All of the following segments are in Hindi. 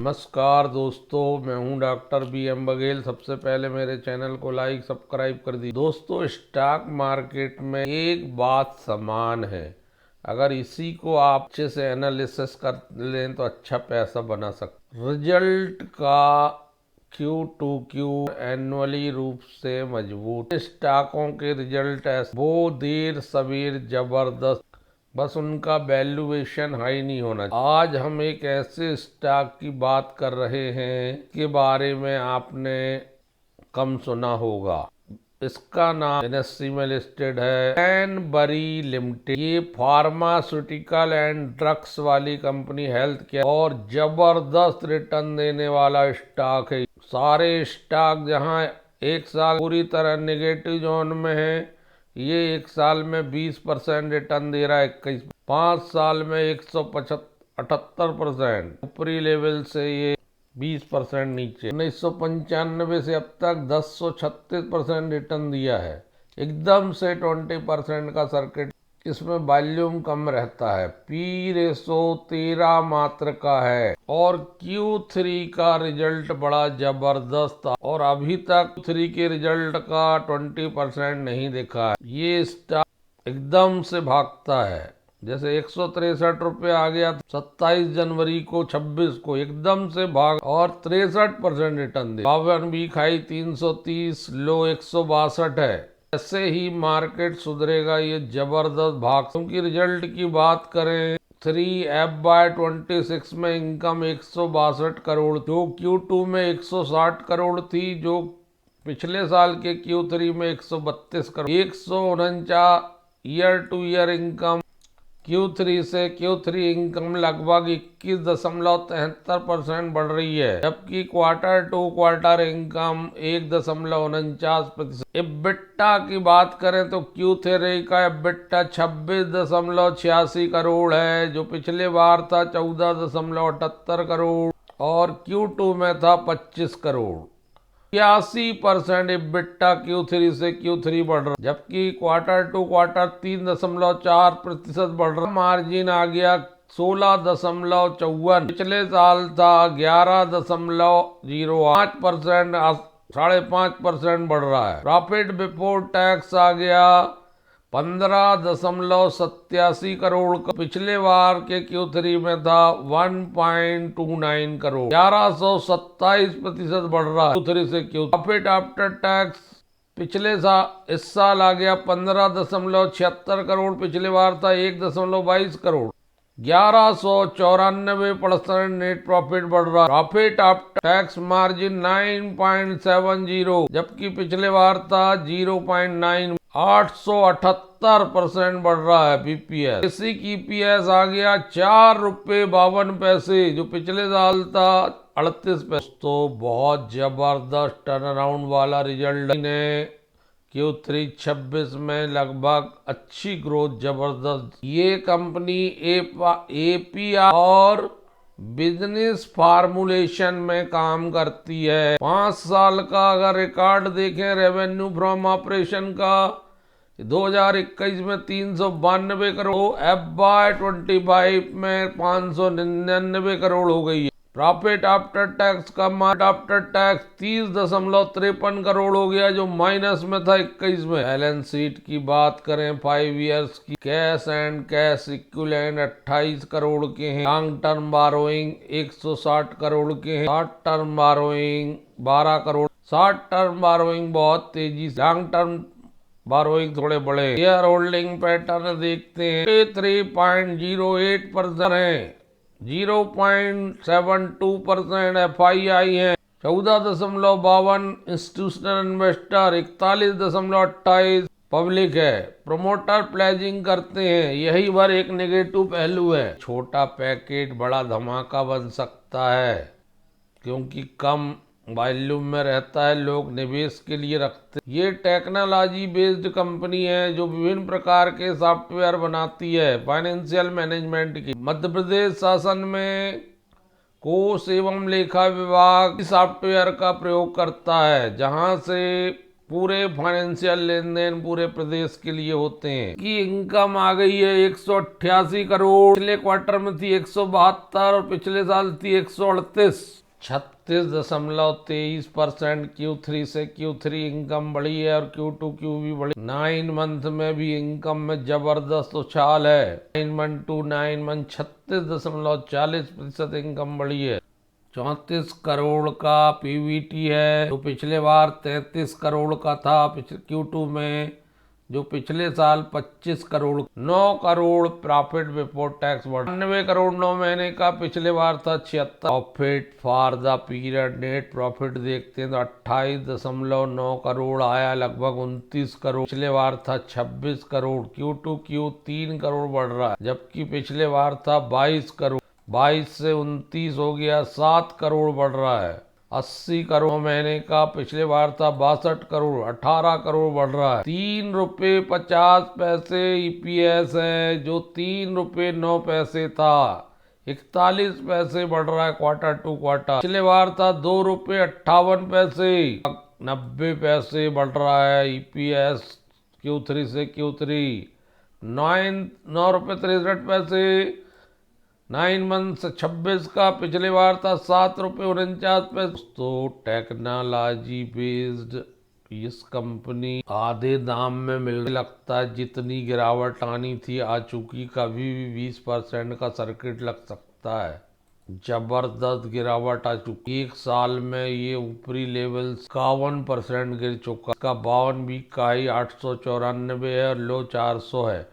नमस्कार दोस्तों, मैं हूं डॉक्टर बी एम बघेल। सबसे पहले मेरे चैनल को लाइक सब्सक्राइब कर दी। दोस्तों, स्टॉक मार्केट में एक बात समान है, अगर इसी को आप अच्छे से एनालिसिस कर लें तो अच्छा पैसा बना सकते। रिजल्ट का क्यू टू क्यू एनुअली रूप से मजबूत स्टॉकों के रिजल्ट वो देर सवेर जबरदस्त, बस उनका वैल्यूएशन हाई नहीं होना। आज हम एक ऐसे स्टॉक की बात कर रहे हैं के बारे में आपने कम सुना होगा। इसका नाम एनएससी में लिस्टेड है, कैडबरी लिमिटेड। ये फार्मास्यूटिकल एंड ड्रग्स वाली कंपनी, हेल्थ केयर, और जबरदस्त रिटर्न देने वाला स्टॉक है। सारे स्टॉक जहां एक साल पूरी तरह नेगेटिव जोन में है, ये एक साल में 20% रिटर्न दे रहा है। 5 साल में 178% ऊपरी लेवल से ये 20% नीचे। 1995 से अब तक 1036% रिटर्न दिया है। एकदम से 20% का सर्किट। इसमें वॉल्यूम कम रहता है। पी रेशो 13 मात्र का है और Q3 का रिजल्ट बड़ा जबरदस्त, और अभी तक Q3 के रिजल्ट का 20% नहीं दिखा है। ये स्टॉक एकदम से भागता है, जैसे 163 रुपये आ गया 27 जनवरी को 26 को, एकदम से भाग और 63% रिटर्न दे। 52 वीक हाई 330, लो 162 है। ऐसे ही मार्केट सुधरेगा ये जबरदस्त भाग। क्योंकि रिजल्ट की बात करें, 3FY26 में इनकम 162 करोड़, जो Q2 में 160 करोड़ थी, जो पिछले साल के Q3 में 132 crore. 149 year two year income Q3 से Q3 इनकम लगभग 21.73% बढ़ रही है, जबकि quarter to quarter income 1.49%। EBITDA की बात करें तो Q3 का EBITDA 26.86 करोड़ है, जो पिछले बार था 14.78 करोड़ और Q2 में था 25 करोड़। 81% EBITDA Q3 से Q3 बढ़ रहा, जबकि क्वार्टर टू क्वार्टर 3.4% बढ़ रहा। मार्जिन आ गया 16.54, पिछले साल था 11.05%, 5.5% बढ़ रहा है। प्रॉफिट बिफोर टैक्स आ गया 15.87 करोड़ का, पिछले बार के Q3 में था 1.29 करोड़, 1127% बढ़ रहा है Q3 से Q। प्रॉफिट आफ्टर टैक्स पिछले साल इस साल आ गया 15.76 करोड़, पिछले बार था 1.22 करोड़, 1194% नेट प्रॉफिट बढ़ रहा है। प्रॉफिट आफ्टर टैक्स मार्जिन 9.70, जबकि पिछले बार था 0.9, 878% बढ़ रहा है बीपीएस। बेसिक ईपीएस आ गया 4.52 रुपये, जो पिछले साल था 38 पैसे। तो बहुत जबरदस्त टर्नअराउंड वाला रिजल्ट ने Q3 26 में लगभग अच्छी ग्रोथ, जबरदस्त। ये कंपनी एपीआई और बिजनेस फार्मूलेशन में काम करती है। 5 साल का अगर रिकॉर्ड देखें रेवेन्यू फ्रॉम ऑपरेशन का, 2021 में 392 करोड़, FY25 में 599 करोड़ हो गई है। प्रॉफिट आफ्टर टैक्स का आफ्टर टैक्स 30.53 करोड़ हो गया, जो माइनस में था 21 में। बैलेंस शीट की बात करें 5 इयर्स की, cash and cash equivalent 28 crore के हैं, लॉन्ग टर्म बारोइंग 160 करोड़ के हैं, short term burrowing 12 crore. Short term burrowing बहुत तेजी से, लॉन्ग टर्म बारोइंग थोड़े बड़े। शेयर होल्डिंग पैटर्न देखते हैं, 3.08% है, 0.72% FII है, 14.52 इंस्टीट्यूशनल इन्वेस्टर, 41.28 पब्लिक है। प्रोमोटर प्लेजिंग करते हैं, यही पर एक नेगेटिव पहलू है। छोटा पैकेट बड़ा धमाका बन सकता है, क्योंकि कम वॉल्यूम में रहता है, लोग निवेश के लिए रखते हैं। ये टेक्नोलॉजी बेस्ड कंपनी है जो विभिन्न प्रकार के सॉफ्टवेयर बनाती है फाइनेंशियल मैनेजमेंट की। मध्य प्रदेश शासन में कोष एवं लेखा विभाग सॉफ्टवेयर का प्रयोग करता है, जहां से पूरे फाइनेंशियल लेन देन पूरे प्रदेश के लिए होते हैं। की इनकम आ गई है 188 करोड़, पिछले क्वार्टर में थी 172 और पिछले साल थी 138। 36.23% Q3 से Q3 इनकम बढ़ी है और Q2 Q भी बढ़ी। 9 मंथ में भी इनकम में जबरदस्त उछाल है। 9 मंथ टू 9 मंथ 36.40% इनकम बढ़ी है। 34 करोड़ का पीवीटी है, जो पिछले बार 33 करोड़ का था पिछले Q2 में, जो पिछले साल 25 crore. 9 crore profit before tax बढ़, 99 करोड़ 9 महीने का, पिछले बार था 76। Profit for the period net profit देखते हैं तो 28.9 करोड़ आया, लगभग 29 करोड़। पिछले बार था 26 करोड़। Q2 Q 3 करोड़ बढ़ रहा है, जबकि पिछले बार था 22 करोड़। 22 से 29 हो गया, 7 करोड़ बढ़ रहा है। 80 करोड़ महीने का, पिछले बार था 62 करोड़, 18 करोड़ बढ़ रहा है। 3.50 ईपीएस है, जो 3.09 था, 41 पैसे बढ़ रहा है क्वार्टर टू क्वार्टर। पिछले बार था 2.58, 90 पैसे बढ़ रहा है ईपीएस Q3 से Q3। 9 रुपये 63 9 मंथ से 26 का, पिछले बार था 7.49। तो टेक्नोलॉजी बेस्ड इस कंपनी आधे दाम में मिल लगता है, जितनी गिरावट आनी थी आ चुकी। कभी भी 20% का सर्किट लग सकता है। जबरदस्त गिरावट आ चुकी, एक साल में ये ऊपरी लेवल 51% गिर चुका। इसका 52 वीक का ही 894 है और लो 400 है,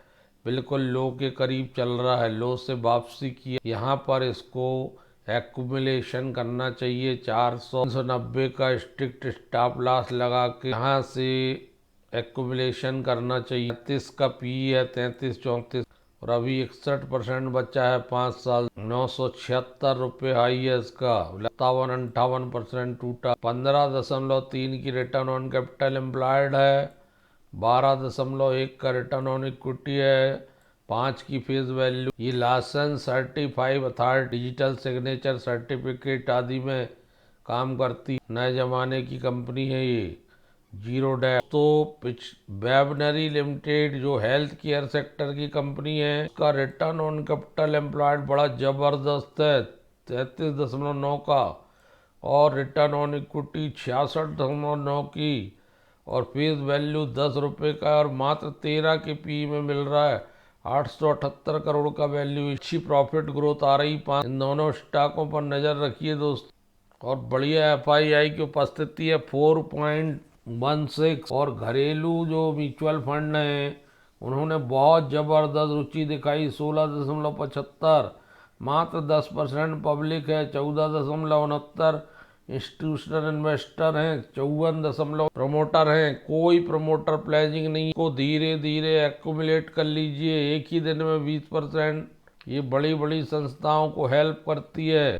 बिल्कुल लो के करीब चल रहा है। लो से वापसी की, यहाँ पर इसको एक्यूमुलेशन करना चाहिए। 490 का स्ट्रिक्ट स्टॉप लॉस लगा के यहाँ से एक्यूमुलेशन करना चाहिए। 33 का पी है, 33-34, और अभी 61% बचा है 5 साल। 976 रुपये हाई है इसका, 57-58% टूटा। 15.3 की रिटर्न ऑन कैपिटल एम्प्लॉयड है, 12.1 का रिटर्न ऑन इक्विटी है, 5 की फेस वैल्यू। ये license certified authority digital signature certificate आदि में काम करती नए जमाने की कंपनी है ये। जीरो डैश तो वेबनरी लिमिटेड जो हेल्थ केयर सेक्टर की कंपनी है, उसका रिटर्न ऑन कैपिटल एम्प्लॉयड बड़ा जबरदस्त है, 33.9 का, और रिटर्न ऑन इक्विटी 66.9 की, और फेस वैल्यू 10 रुपये का, और मात्र 13 के पी में मिल रहा है। 878 करोड़ का वैल्यू, अच्छी प्रॉफिट ग्रोथ आ रही। इन दोनों स्टॉकों पर नजर रखिए दोस्त। और बढ़िया एफआईआई की उपस्थिति है 4.16, और घरेलू जो म्यूचुअल फंड हैं उन्होंने बहुत जबरदस्त रुचि दिखाई, 16.75। मात्र 10% पब्लिक है, 14.69 इंस्टीट्यूशनल इन्वेस्टर हैं, 54 प्रमोटर हैं। कोई प्रमोटर प्लेजिंग नहीं को धीरे धीरे एक्यूमुलेट कर लीजिए, एक ही दिन में 20%। ये बड़ी बड़ी संस्थाओं को हेल्प करती है।